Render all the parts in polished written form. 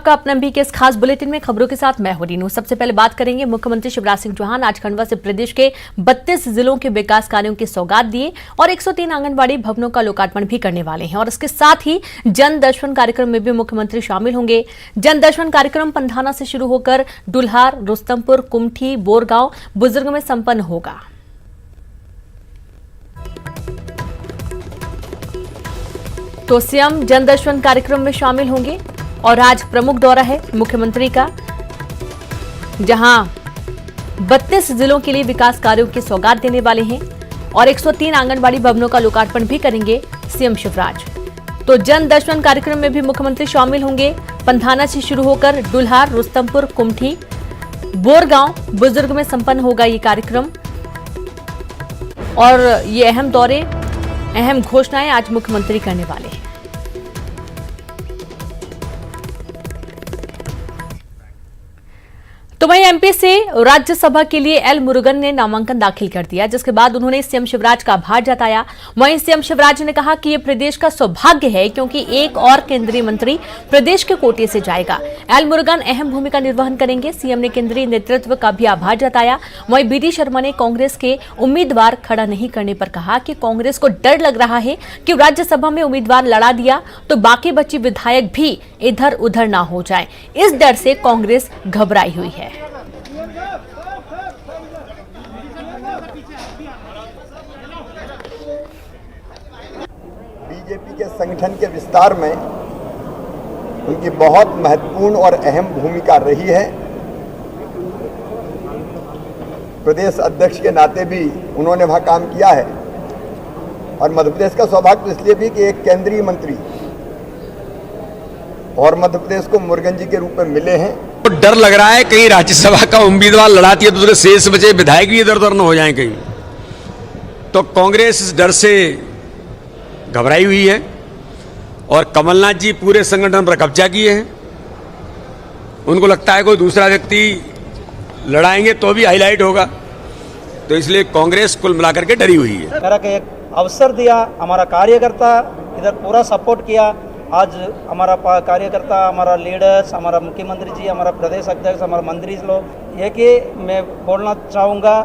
आपका अपना एमपी के इस खास बुलेटिन में खबरों के साथ मैं हूं। सबसे पहले बात करेंगे मुख्यमंत्री शिवराज सिंह चौहान आज खंडवा से प्रदेश के 32 जिलों के विकास कार्यों की सौगात दिए और 103 आंगनबाड़ी भवनों का लोकार्पण भी करने वाले हैं। और इसके साथ ही जन दर्शन कार्यक्रम में भी मुख्यमंत्री शामिल होंगे। जन दर्शन कार्यक्रम पंधाना से शुरू होकर डुल्हार, रुस्तमपुर, कुमठी, बोरगांव, बुजुर्ग में संपन्न होगा। तो सीएम जन दर्शन कार्यक्रम में शामिल होंगे और आज प्रमुख दौरा है मुख्यमंत्री का, जहां 32 जिलों के लिए विकास कार्यों की सौगात देने वाले हैं और 103 आंगनबाड़ी भवनों का लोकार्पण भी करेंगे सीएम शिवराज। तो जन दर्शन कार्यक्रम में भी मुख्यमंत्री शामिल होंगे। पंधाना से शुरू होकर डुल्हार, रुस्तमपुर, कुमठी, बोरगांव, बुजुर्ग में संपन्न होगा ये कार्यक्रम। और ये अहम दौरे, अहम घोषणाएं आज मुख्यमंत्री करने वाले हैं। तो वहीं एमपी से राज्यसभा के लिए एल मुरुगन ने नामांकन दाखिल कर दिया, जिसके बाद उन्होंने सीएम शिवराज का आभार जताया। वहीं सीएम शिवराज ने कहा कि यह प्रदेश का सौभाग्य है क्योंकि एक और केंद्रीय मंत्री प्रदेश के कोटे से जाएगा। एल मुरुगन अहम भूमिका निर्वहन करेंगे। सीएम ने केंद्रीय नेतृत्व का भी आभार जताया। वहीं बीडी शर्मा ने कांग्रेस के उम्मीदवार खड़ा नहीं करने पर कहा कि कांग्रेस को डर लग रहा है कि राज्यसभा में उम्मीदवार लड़ा दिया तो बाकी बची विधायक भी इधर उधर ना हो जाए। इस डर से कांग्रेस घबराई हुई है। बीजेपी के संगठन के विस्तार में उनकी बहुत महत्वपूर्ण और अहम भूमिका रही है। प्रदेश अध्यक्ष के नाते भी उन्होंने वहाँ काम किया है और मध्य प्रदेश का सौभाग्य इसलिए भी कि एक केंद्रीय मंत्री और मध्य प्रदेश को मुरुगन जी के रूप में मिले हैं। तो डर लग रहा है कहीं राज्यसभा का उम्मीदवार लड़ाती है तो दूसरे शेष बचे विधायक भी इधर उधर न हो जाएं कहीं। तो कांग्रेस इस डर से घबराई हुई है और कमलनाथ जी पूरे संगठन पर कब्जा किए हैं। उनको लगता है कोई दूसरा व्यक्ति लड़ाएंगे तो भी हाईलाइट होगा, तो इसलिए कांग्रेस कुल मिलाकर के डरी हुई है। मेरा एक अवसर दिया, हमारा कार्यकर्ता इधर पूरा सपोर्ट किया। आज हमारा कार्यकर्ता, हमारा लीडर्स, हमारा मुख्यमंत्री जी, हमारा प्रदेश अध्यक्ष, हमारा मंत्री लोग, ये कि मैं बोलना चाहूँगा,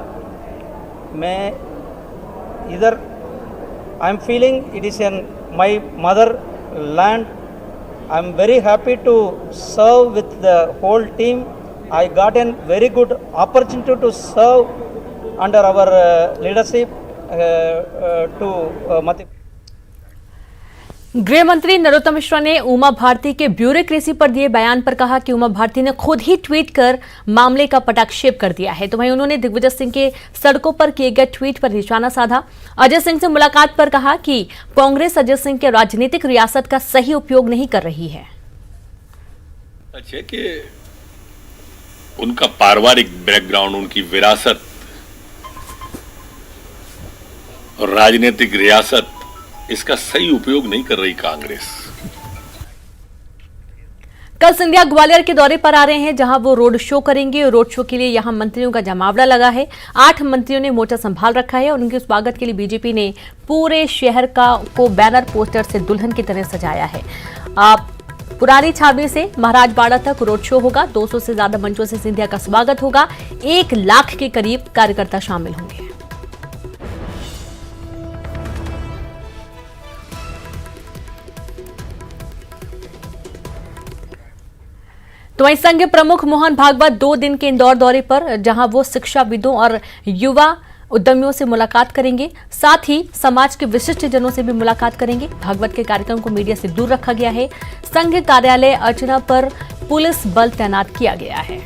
मैं इधर I am feeling it is an my mother land. I am very happy to serve with the whole team. I got an very good opportunity to serve under our leadership to Madhya. गृह मंत्री नरोत्तम मिश्रा ने उमा भारती के bureaucracy पर दिए बयान पर कहा कि उमा भारती ने खुद ही ट्वीट कर मामले का पटाक्षेप कर दिया है। तो वहीं उन्होंने दिग्विजय सिंह के सड़कों पर किए गए ट्वीट पर निशाना साधा। अजय सिंह से मुलाकात पर कहा कि कांग्रेस अजय सिंह के राजनीतिक रियासत का सही उपयोग नहीं कर रही है। अच्छा कि उनका पारिवारिक बैकग्राउंड, उनकी विरासत और राजनीतिक रियासत, इसका सही उपयोग नहीं कर रही कांग्रेस। कल सिंधिया ग्वालियर के दौरे पर आ रहे हैं, जहां वो रोड शो करेंगे। रोड शो के लिए यहां मंत्रियों का जमावड़ा लगा है। 8 मंत्रियों ने मोर्चा संभाल रखा है और उनके स्वागत के लिए बीजेपी ने पूरे शहर को बैनर पोस्टर से दुल्हन की तरह सजाया है। पुरानी छावनी से महाराज बाड़ा तक रोड शो होगा। 200 से ज्यादा मंचों से सिंधिया का स्वागत होगा। 1 लाख के करीब कार्यकर्ता शामिल होंगे। तो वहीं संघ प्रमुख मोहन भागवत 2 दिन के इंदौर दौरे पर, जहां वो शिक्षाविदों और युवा उद्यमियों से मुलाकात करेंगे। साथ ही समाज के विशिष्ट जनों से भी मुलाकात करेंगे। भागवत के कार्यक्रम को मीडिया से दूर रखा गया है। संघ कार्यालय अर्चना पर पुलिस बल तैनात किया गया है।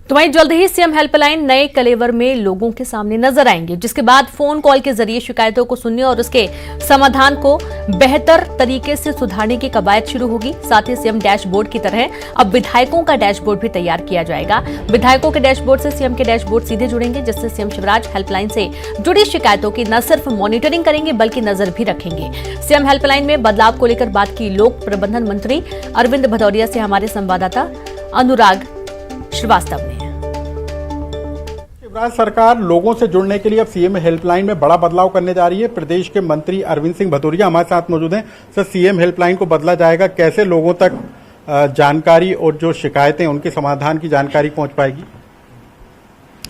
तो वहीं जल्द ही सीएम हेल्पलाइन नए कलेवर में लोगों के सामने नजर आएंगे, जिसके बाद फोन कॉल के जरिए शिकायतों को सुनने और उसके समाधान को बेहतर तरीके से सुधारने की कवायद शुरू होगी। साथ ही सीएम डैशबोर्ड की तरह अब विधायकों का डैशबोर्ड भी तैयार किया जाएगा। विधायकों के डैशबोर्ड से सीएम के डैशबोर्ड सीधे जुड़ेंगे, जिससे सीएम शिवराज हेल्पलाइन से जुड़ी शिकायतों की न सिर्फ मॉनिटरिंग करेंगे बल्कि नजर भी रखेंगे। सीएम हेल्पलाइन में बदलाव को लेकर बात की लोक प्रबंधन मंत्री अरविंद भदौरिया से हमारे संवाददाता अनुराग श्रीवास्तव ने। शिवराज सरकार लोगों से जुड़ने के लिए अब सीएम हेल्पलाइन में बड़ा बदलाव करने जा रही है। प्रदेश के मंत्री अरविंद सिंह भदौरिया हमारे साथ मौजूद हैं। सर, सीएम हेल्पलाइन को बदला जाएगा, कैसे लोगों तक जानकारी और जो शिकायतें उनके समाधान की जानकारी पहुंच पाएगी?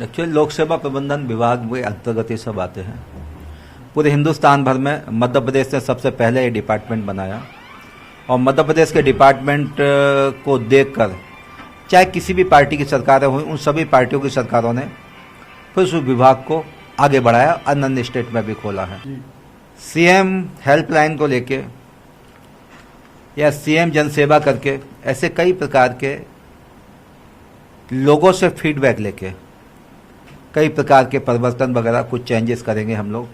एक्चुअली लोक सेवा प्रबंधन विभाग के अंतर्गत ये सब आते हैं। पूरे हिंदुस्तान भर में मध्य प्रदेश ने सबसे पहले ये डिपार्टमेंट बनाया और मध्य प्रदेश के डिपार्टमेंट को देखकर चाहे किसी भी पार्टी की सरकारें हुई, उन सभी पार्टियों की सरकारों ने फिर उस विभाग को आगे बढ़ाया, अन्य स्टेट में भी खोला है। सीएम हेल्पलाइन को लेके या सीएम जनसेवा करके ऐसे कई प्रकार के लोगों से फीडबैक लेके कई प्रकार के परिवर्तन वगैरह कुछ चेंजेस करेंगे हम लोग।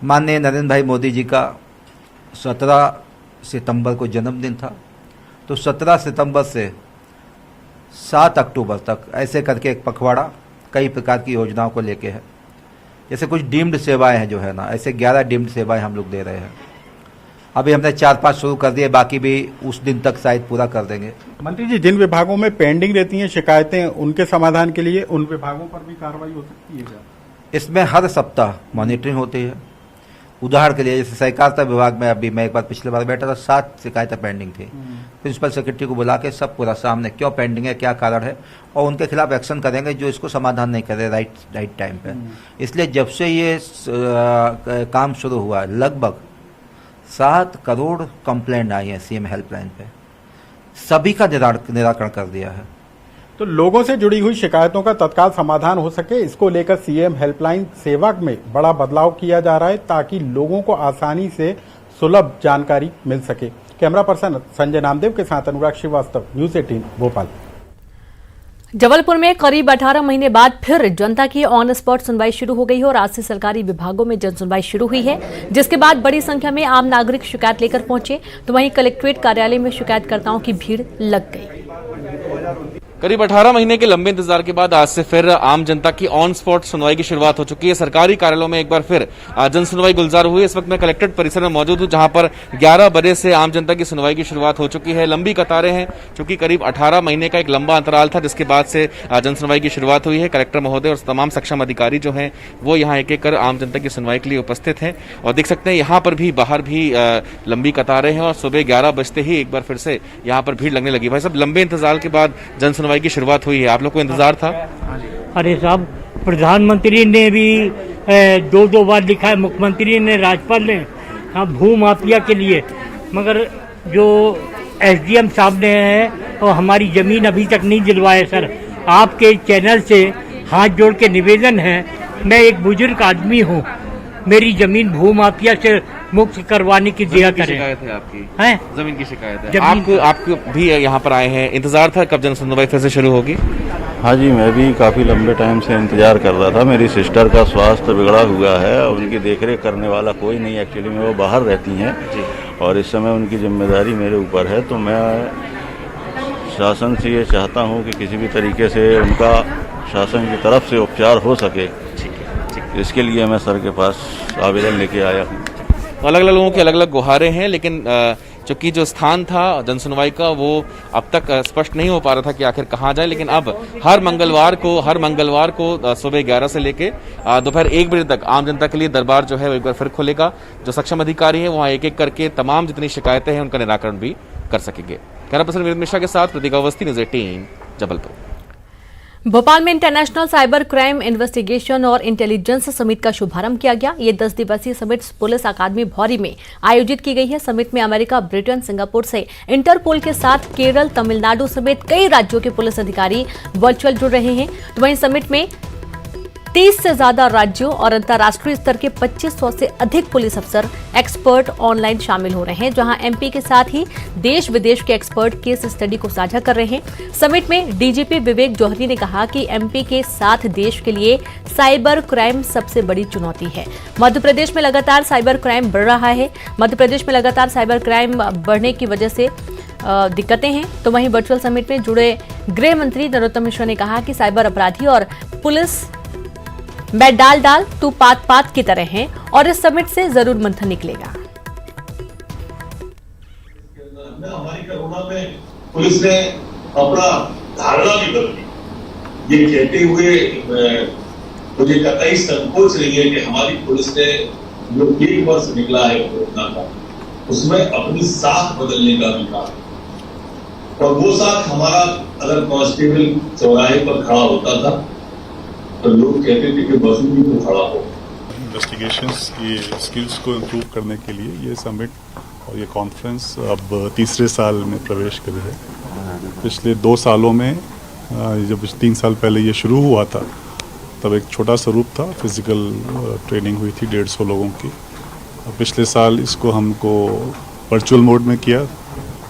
माननीय नरेंद्र भाई मोदी जी का 17 सितंबर को जन्मदिन था, तो 17 सितंबर से 7 अक्टूबर तक ऐसे करके एक पखवाड़ा कई प्रकार की योजनाओं को लेके है। जैसे कुछ डीम्ड सेवाएं हैं जो है ना, ऐसे 11 डीम्ड सेवाएं हम लोग दे रहे हैं। अभी हमने 4-5 शुरू कर दिए, बाकी भी उस दिन तक शायद पूरा कर देंगे। मंत्री जी, जिन विभागों में पेंडिंग रहती हैं शिकायतें, उनके समाधान के लिए उन विभागों पर भी कार्रवाई हो सकती है क्या? इसमें हर सप्ताह मॉनिटरिंग होती है। उदाहरण के लिए जैसे सहकारिता विभाग में अभी मैं एक बार पिछले बार बैठा था, 7 शिकायतें पेंडिंग थी। प्रिंसिपल सेक्रेटरी को बुला के सब पूरा सामने क्यों पेंडिंग है, क्या कारण है, और उनके खिलाफ एक्शन करेंगे जो इसको समाधान नहीं करे राइट टाइम पे। इसलिए जब से ये काम शुरू हुआ है लगभग 7 करोड़ कंप्लेंट आई है सीएम हेल्पलाइन पे, सभी का निराकरण कर दिया है। तो लोगों से जुड़ी हुई शिकायतों का तत्काल समाधान हो सके, इसको लेकर सीएम हेल्पलाइन सेवा में बड़ा बदलाव किया जा रहा है ताकि लोगों को आसानी से सुलभ जानकारी मिल सके। कैमरा पर्सन संजय नामदेव के साथ अनुराग श्रीवास्तव, न्यूज़ 18 भोपाल। जबलपुर में करीब 18 महीने बाद फिर जनता की ऑन स्पॉट सुनवाई शुरू हो गई है और आज से सरकारी विभागों में जन सुनवाई शुरू हुई है, जिसके बाद बड़ी संख्या में आम नागरिक शिकायत लेकर पहुंचे, तो वहीं कलेक्ट्रेट कार्यालय में शिकायतकर्ताओं की भीड़ लग गई। करीब 18 महीने के लंबे इंतजार के बाद आज से फिर आम जनता की ऑन स्पॉट सुनवाई की शुरुआत हो चुकी है। सरकारी कार्यालयों में एक बार फिर जन सुनवाई गुलजार हुई। इस वक्त मैं कलेक्ट्रेट परिसर में मौजूद हूं, जहां पर 11 बजे से आम जनता की सुनवाई की शुरुआत हो चुकी है। लंबी कतारें हैं, क्योंकि करीब 18 महीने का एक लंबा अंतराल था जिसके बाद से जन सुनवाई की शुरुआत हुई है। कलेक्टर महोदय और तमाम सक्षम अधिकारी जो हैं वो यहाँ एक एक कर आम जनता की सुनवाई के लिए उपस्थित हैं और देख सकते हैं यहाँ पर भी बाहर भी लंबी कतारें हैं और सुबह 11 बजते ही एक बार फिर से यहाँ पर भीड़ लगने लगी। भाई साहब, लंबे इंतजार के बाद जन सुनवाई की शुरुआत हुई है, आप लोग को इंतजार था? अरे साहब, प्रधानमंत्री ने भी 2 बार लिखा है, मुख्यमंत्री ने, राज्यपाल ने, हाँ, भू माफिया के लिए, मगर जो एसडीएम साहब ने है वो हमारी जमीन अभी तक नहीं दिलवाए। सर, आपके चैनल से हाथ जोड़ के निवेदन है, मैं एक बुजुर्ग आदमी हूँ, मेरी जमीन भू माफिया से मुक्त करवाने की दिया करें। शिकायत है आपकी? हैं? जमीन की शिकायत है। आपको भी यहाँ पर आए हैं, इंतजार था कब जन सुनवाई फिर से शुरू होगी? हाँ जी, मैं भी काफ़ी लंबे टाइम से इंतजार कर रहा था। मेरी सिस्टर का स्वास्थ्य बिगड़ा हुआ है और उनकी देखरेख करने वाला कोई नहीं, एक्चुअली में वो बाहर रहती हैं और इस समय उनकी जिम्मेदारी मेरे ऊपर है। तो मैं शासन से ये चाहता हूँ कि किसी भी तरीके से उनका शासन की तरफ से उपचार हो सके। इसके लिए मैं सर के पास आवेदन लेके आया हूँ। अलग अलग लोगों की अलग अलग गुहारें हैं, लेकिन चूंकि जो स्थान था जन सुनवाई का वो अब तक स्पष्ट नहीं हो पा रहा था कि आखिर कहाँ जाए, लेकिन अब हर मंगलवार को सुबह 11 से लेके दोपहर 1 बजे तक आम जनता के लिए दरबार जो है वो एक बार फिर खुलेगा। जो सक्षम अधिकारी हैं वहाँ एक एक करके तमाम जितनी शिकायतें हैं उनका निराकरण भी कर सकेंगे। कैमरा पर्सन वीरेंद्र मिश्रा के साथ प्रतीक अवस्थी, न्यूज़ 18 जबलपुर। भोपाल में इंटरनेशनल साइबर क्राइम इन्वेस्टिगेशन और इंटेलिजेंस समिट का शुभारंभ किया गया। ये 10 दिवसीय समिट पुलिस अकादमी भौरी में आयोजित की गई है। समिट में अमेरिका, ब्रिटेन, सिंगापुर से इंटरपोल के साथ केरल, तमिलनाडु समेत कई राज्यों के पुलिस अधिकारी वर्चुअल जुड़ रहे हैं। तो वहीं समिट में 30 से ज्यादा राज्यों और अंतर्राष्ट्रीय स्तर के 2500 से अधिक पुलिस अफसर, एक्सपर्ट ऑनलाइन शामिल हो रहे हैं, जहां एमपी के साथ ही देश विदेश के एक्सपर्ट केस स्टडी को साझा कर रहे हैं। समिट में डीजीपी विवेक जौहरी ने कहा कि एमपी के साथ देश के लिए साइबर क्राइम सबसे बड़ी चुनौती है। मध्य प्रदेश में लगातार साइबर क्राइम बढ़ रहा है। मध्य प्रदेश में लगातार साइबर क्राइम बढ़ने की वजह से दिक्कतें हैं। तो वहीं वर्चुअल समिट में जुड़े गृह मंत्री नरोत्तम मिश्रा ने कहा कि साइबर अपराधी और पुलिस मैं डाल तू पात की तरह हैं और इस समिट से जरूर मंथन निकलेगा। हमारी कोरोना में पुलिस ने अपना धारणा भी बदली ये कहते हुए मुझे कतई संकोच नहीं है कि हमारी पुलिस ने जो 1 वर्ष निकला है कोरोना का, उसमें अपनी साख बदलने का भी काम, और वो साख हमारा अगर कांस्टेबल चौराहे पर खड़ा होता था तो लोग कहते थे कि वसूली को खड़ा हो। इन्वेस्टिगेशंस की स्किल्स को इम्प्रूव करने के लिए ये समिट और ये कॉन्फ्रेंस अब तीसरे साल में प्रवेश करी है। पिछले 2 सालों में जब 3 साल पहले ये शुरू हुआ था तब एक छोटा सा रूप था, फिजिकल ट्रेनिंग हुई थी 150 लोगों की। पिछले साल इसको हमको वर्चुअल मोड में किया,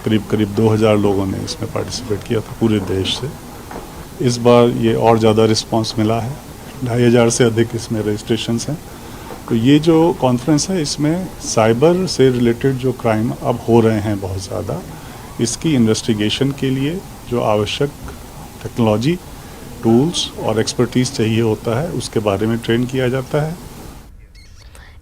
करीब 2000 लोगों ने इसमें पार्टिसिपेट किया था पूरे देश से। इस बार ये और ज़्यादा रिस्पांस मिला है, 2500 से अधिक इसमें रजिस्ट्रेशंस हैं। तो ये जो कॉन्फ्रेंस है इसमें साइबर से रिलेटेड जो क्राइम अब हो रहे हैं बहुत ज़्यादा, इसकी इन्वेस्टिगेशन के लिए जो आवश्यक टेक्नोलॉजी, टूल्स और एक्सपर्टीज चाहिए होता है उसके बारे में ट्रेन किया जाता है।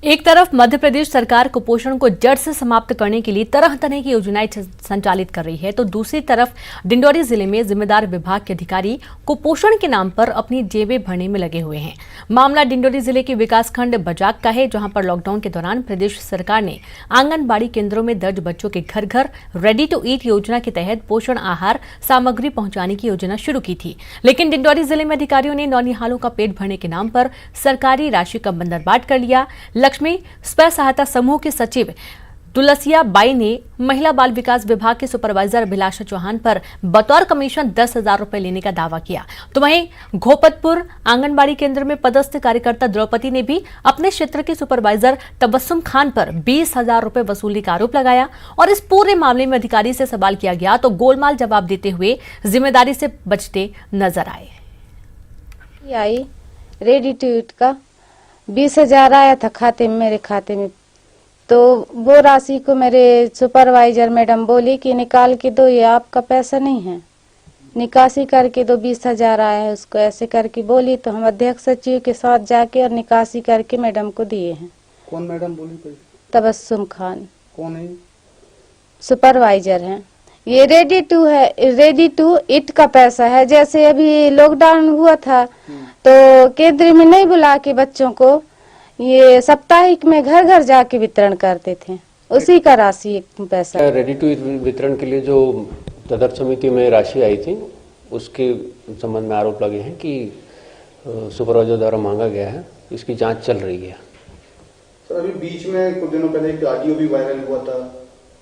एक तरफ मध्य प्रदेश सरकार कुपोषण को जड़ से समाप्त करने के लिए तरह तरह की योजनाएं संचालित कर रही है, तो दूसरी तरफ डिंडौरी जिले में जिम्मेदार विभाग के अधिकारी कुपोषण के नाम पर अपनी जेबें भरने में लगे हुए हैं। मामला डिंडौरी जिले के विकासखंड बजाक का है, जहां पर लॉकडाउन के दौरान प्रदेश सरकार ने आंगनबाड़ी केंद्रों में दर्ज बच्चों के घर घर रेडी टू ईट योजना के तहत पोषण आहार सामग्री पहुंचाने की योजना शुरू की थी। लेकिन डिंडौरी जिले में अधिकारियों ने नौनिहालों का पेट भरने के नाम पर सरकारी राशि का बंदरबाट कर लिया। लक्ष्मी स्व सहायता समूह के सचिव तुलसिया बाई ने महिला बाल विकास विभाग के सुपरवाइजर अभिलाषा चौहान पर बतौर कमीशन 10,000 रुपए लेने का दावा किया। तो वहीं घोपतपुर आंगनबाड़ी केंद्र में पदस्थ कार्यकर्ता द्रौपदी ने भी अपने क्षेत्र के सुपरवाइजर तबस्सुम खान पर 20,000 रुपए वसूली का आरोप लगाया और इस पूरे मामले में अधिकारी से सवाल किया गया तो गोलमाल जवाब देते हुए जिम्मेदारी से बचते नजर आए। रेडी टू ईट का 20,000 आया था खाते में, मेरे खाते में, तो वो राशि को मेरे सुपरवाइजर मैडम बोली कि निकाल के दो, ये आपका पैसा नहीं है, निकासी करके दो, 20,000 आया है उसको, ऐसे करके बोली। तो हम अध्यक्ष सचिव के साथ जाके और निकासी करके मैडम को दिए हैं। कौन मैडम बोली? तबस्सुम खान। कौन है? सुपरवाइजर हैं। ये रेडी टू ईट का पैसा है। जैसे अभी लॉकडाउन हुआ था तो केंद्र में नहीं बुला के बच्चों को ये साप्ताहिक में घर घर जाके वितरण करते थे, उसी का राशि पैसा। रेडी टू ईट वितरण के लिए जो तदर्थ समिति में राशि आई थी उसके संबंध में आरोप लगे हैं कि सुपरवाइजर द्वारा मांगा गया है, इसकी जांच चल रही है। सर अभी बीच में कुछ दिनों पहले एक ऑडियो भी वायरल हुआ था,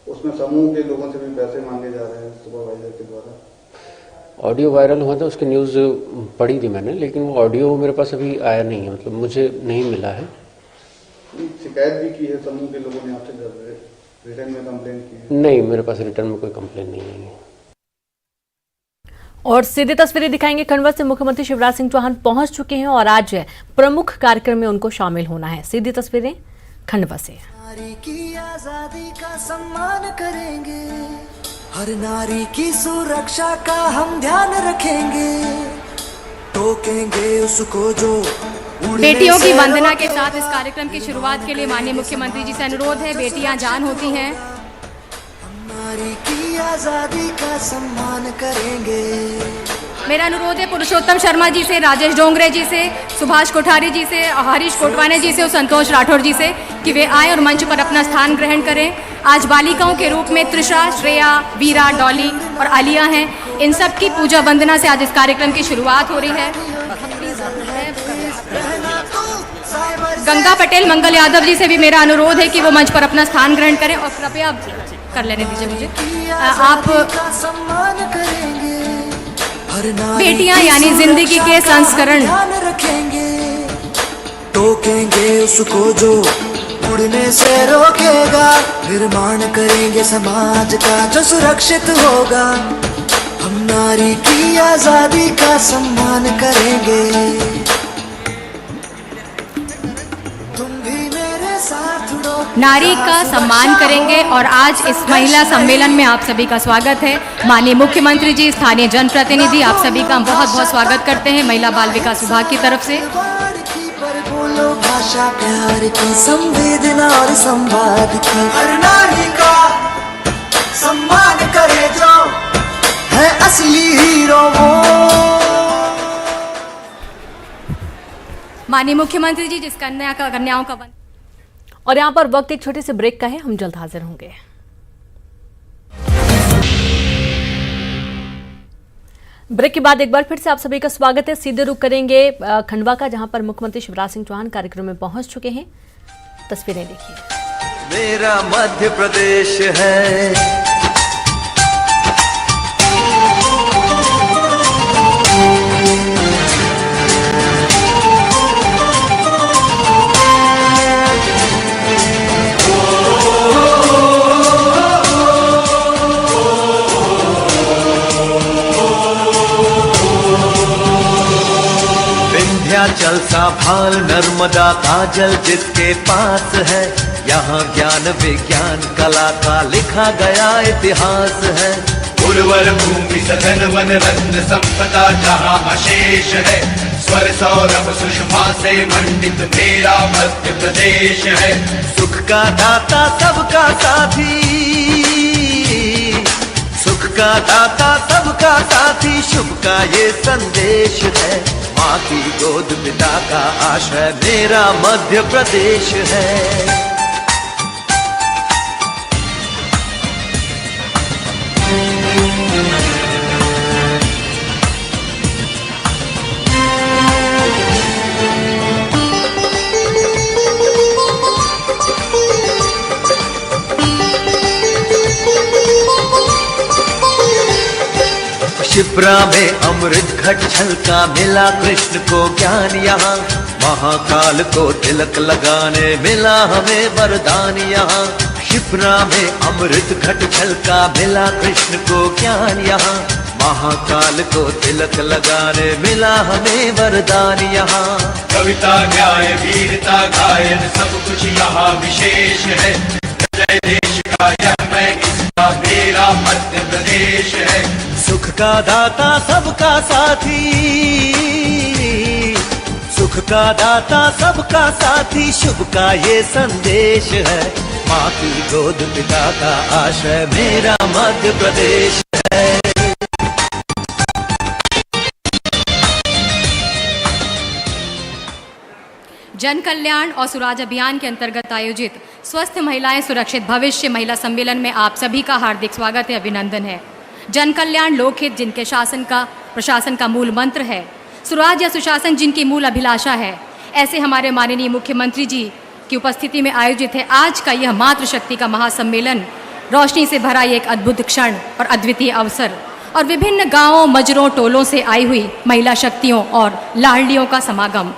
उसमें समूह के लोगों से भी पैसे मांगे जा रहे हैं सुपरवाइजर के द्वारा। ऑडियो वायरल हुआ था, उसकी न्यूज़ पढ़ी थी मैंने, लेकिन वो ऑडियो मेरे पास अभी आया नहीं है, मतलब मुझे नहीं मिला है। शिकायत भी की है समूह के लोगों ने आपसे, रिटर्न में कंप्लेन की है? नहीं, मेरे पास रिटर्न में कोई कंप्लेन नहीं है। और सीधी तस्वीरें दिखाएंगे खंडवा से। मुख्यमंत्री शिवराज सिंह चौहान पहुंच चुके हैं और आज प्रमुख कार्यक्रम में उनको शामिल होना है। सीधी तस्वीरें खंडवा से। नारी की आजादी का सम्मान करेंगे, हर नारी की सुरक्षा का हम ध्यान रखेंगे, टोकेंगे उसको जो बेटियों की वंदना के साथ इस कार्यक्रम की शुरुआत के लिए माननीय मुख्यमंत्री जी से अनुरोध है, बेटियां जान होती हैं। नारी की आजादी का सम्मान करेंगे। मेरा अनुरोध है पुरुषोत्तम शर्मा जी से, राजेश डोंगरे जी से, सुभाष कोठारी जी से, हरीश कोटवाने जी से और संतोष राठौर जी से कि वे आए और मंच पर अपना स्थान ग्रहण करें। आज बालिकाओं के रूप में त्रिशा, श्रेया, वीरा, डॉली और आलिया हैं। इन सब की पूजा वंदना से आज इस कार्यक्रम की शुरुआत हो रही है। गंगा पटेल, मंगल यादव जी से भी मेरा अनुरोध है कि वो मंच पर अपना स्थान ग्रहण करें और कृपया कर लेने दीजिए मुझे। आप बेटियां यानी जिंदगी के संस्करण रखेंगे, टोकेंगे उसको जो उड़ने से रोकेगा, निर्माण करेंगे समाज का जो सुरक्षित होगा, हम नारी की आजादी का सम्मान करेंगे। नारी का सम्मान करेंगे और आज इस महिला सम्मेलन में आप सभी का स्वागत है। माननीय मुख्यमंत्री जी, स्थानीय जनप्रतिनिधि, आप सभी का बहुत बहुत स्वागत करते हैं महिला बाल विकास विभाग की तरफ से। बोलो भाषा प्यार की, संवेदना और संवाद की, हर नारी का सम्मान करे जो है असली हीरो वो। माननीय मुख्यमंत्री जी जिस कन्याओं का वन। और यहाँ पर वक्त एक छोटे से ब्रेक का है, हम जल्द हाजिर होंगे। ब्रेक के बाद एक बार फिर से आप सभी का स्वागत है। सीधे रुख करेंगे खंडवा का, जहां पर मुख्यमंत्री शिवराज सिंह चौहान कार्यक्रम में पहुंच चुके हैं। तस्वीरें देखिए। मेरा मध्य प्रदेश है, विंध्याचल सा भाल नर्मदा का जल जिसके पास है, यहाँ ज्ञान विज्ञान कला का लिखा गया इतिहास है। उर्वर भूमि सघन वन रत्न संपदा जहाँ अशेष है, स्वर सौरभ सुषमा से मंडित मेरा मध्य प्रदेश है। सुख का दाता सबका साथी, सुख का दाता सबका साथी, शुभ का ये संदेश है। माँ की गोद पिता का आश्रय मेरा मध्य प्रदेश है। शिप्रा में अमृत घट छलका मिला कृष्ण को ज्ञान, यहाँ महाकाल को तिलक लगाने मिला हमें वरदान। यहाँ शिप्रा में अमृत घट छलका मिला कृष्ण को ज्ञान, यहाँ महाकाल को तिलक लगाने मिला हमें वरदान। यहाँ कविता न्याय वीरता गायन सब कुछ यहाँ विशेष है। जय देश का यह मैं इसका मेरा मध्य प्रदेश है। सुख का दाता सबका साथी, सुख का दाता सबका साथी, शुभ का ये संदेश है। माँ की गोद पिता का आश्रय मेरा मध्य प्रदेश है। जन कल्याण और सुराज अभियान के अंतर्गत आयोजित स्वस्थ महिलाएं सुरक्षित भविष्य महिला सम्मेलन में आप सभी का हार्दिक स्वागत है, अभिनंदन है। जन कल्याण लोकहित जिनके प्रशासन का मूल मंत्र है, सुराज या सुशासन जिनकी मूल अभिलाषा है, ऐसे हमारे माननीय मुख्यमंत्री जी की उपस्थिति में आयोजित है आज का यह मातृशक्ति का महासम्मेलन। रोशनी से भरा एक अद्भुत क्षण और अद्वितीय अवसर, और विभिन्न गांवों मजरों टोलों से आई हुई महिला शक्तियों और लाडलियों का समागम।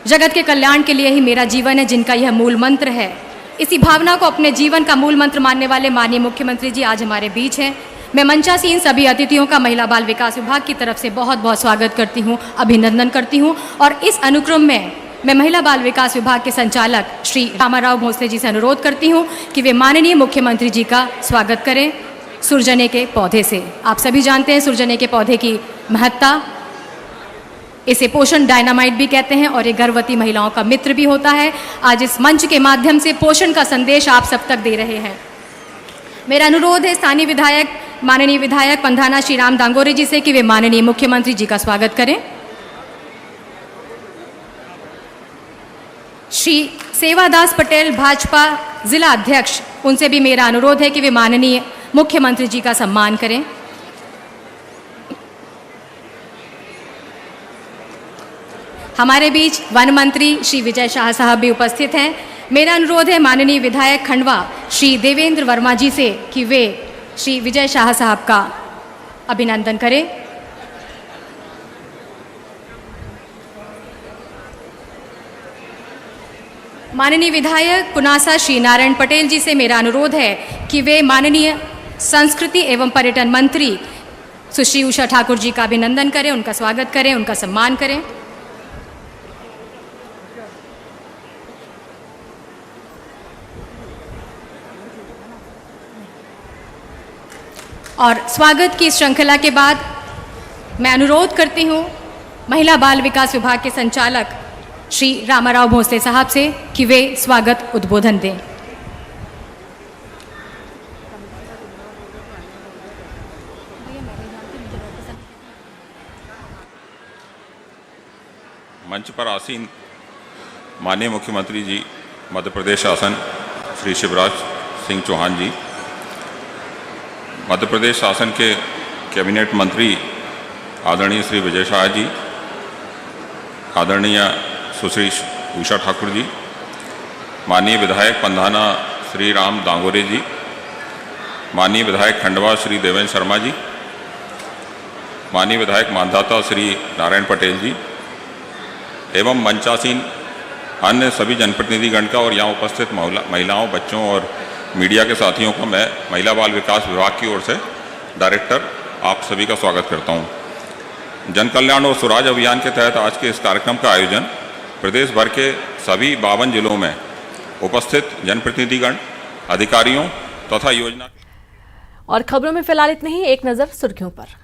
जगत के कल्याण के लिए ही मेरा जीवन है, जिनका यह मूल मंत्र है। इसी भावना को अपने जीवन का मूल मंत्र मानने वाले माननीय मुख्यमंत्री जी आज हमारे बीच हैं। मैं मंचासीन सभी अतिथियों का महिला बाल विकास विभाग की तरफ से बहुत बहुत स्वागत करती हूँ, अभिनंदन करती हूँ। और इस अनुक्रम में मैं महिला बाल विकास विभाग के संचालक श्री रामाराव भोसले जी से अनुरोध करती हूँ कि वे माननीय मुख्यमंत्री जी का स्वागत करें सुरजने के पौधे से। आप सभी जानते हैं सुरजने के पौधे की महत्ता, इसे पोषण डायनामाइट भी कहते हैं और ये गर्भवती महिलाओं का मित्र भी होता है। आज इस मंच के माध्यम से पोषण का संदेश आप सब तक दे रहे हैं। मेरा अनुरोध है स्थानीय विधायक माननीय विधायक पंधाना श्री राम दांगोरे जी से कि वे माननीय मुख्यमंत्री जी का स्वागत करें। श्री सेवादास पटेल भाजपा जिला अध्यक्ष, उनसे भी मेरा अनुरोध है कि वे माननीय मुख्यमंत्री जी का सम्मान करें। हमारे बीच वन मंत्री श्री विजय शाह साहब भी उपस्थित हैं। मेरा अनुरोध है माननीय विधायक खंडवा श्री देवेंद्र वर्मा जी से कि वे श्री विजय शाह साहब का अभिनंदन करें। माननीय विधायक पुनासा श्री नारायण पटेल जी से मेरा अनुरोध है कि वे माननीय संस्कृति एवं पर्यटन मंत्री सुश्री उषा ठाकुर जी का अभिनंदन करें, उनका स्वागत करें, उनका सम्मान करें। और स्वागत की श्रृंखला के बाद मैं अनुरोध करती हूँ महिला बाल विकास विभाग के संचालक श्री रामाराव भोसले साहब से कि वे स्वागत उद्बोधन दें। मंच मंच पर आसीन माननीय मुख्यमंत्री जी मध्य प्रदेश शासन श्री शिवराज सिंह चौहान जी, मध्य प्रदेश शासन के कैबिनेट मंत्री आदरणीय श्री विजय शाह जी, आदरणीय सुश्री उषा ठाकुर जी, माननीय विधायक पंधाना श्री राम दांगोरे जी, माननीय विधायक खंडवा श्री देवेंद्र शर्मा जी, माननीय विधायक मानधाता श्री नारायण पटेल जी एवं मंचासीन अन्य सभी जनप्रतिनिधिगण का और यहाँ उपस्थित महिलाओं, बच्चों और मीडिया के साथियों को मैं महिला बाल विकास विभाग की ओर से डायरेक्टर आप सभी का स्वागत करता हूँ। जन कल्याण और स्वराज अभियान के तहत आज के इस कार्यक्रम का आयोजन प्रदेश भर के सभी 52 जिलों में उपस्थित जनप्रतिनिधिगण, अधिकारियों तथा योजना। और खबरों में फिलहाल इतना ही। एक नजर सुर्खियों पर।